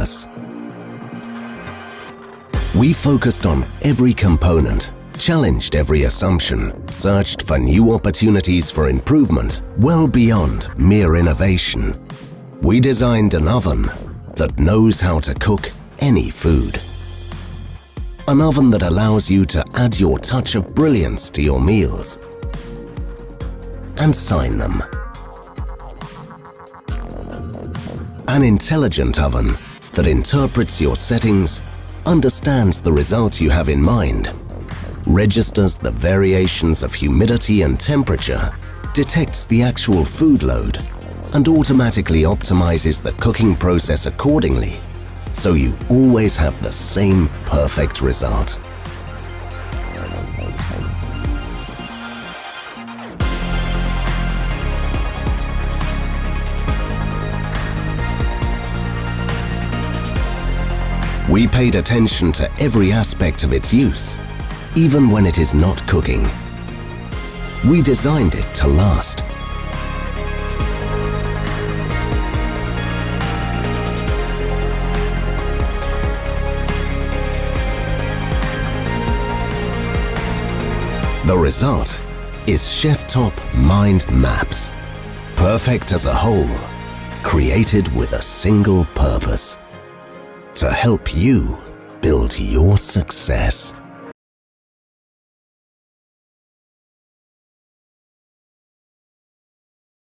purpose. We focused on every component, challenged every assumption, searched for new opportunities for improvement well beyond mere innovation. We designed an oven that knows how to cook any food. An oven that allows you to add your touch of brilliance to your meals and sign them. An intelligent oven that interprets your settings, understands the result you have in mind, registers the variations of humidity and temperature, detects the actual food load, and automatically optimizes the cooking process accordingly, so you always have the same perfect result. We paid attention to every aspect of its use, even when it is not cooking. We designed it to last. The result is chef-top mind maps, perfect as a whole, created with a single purpose: to help you build your success.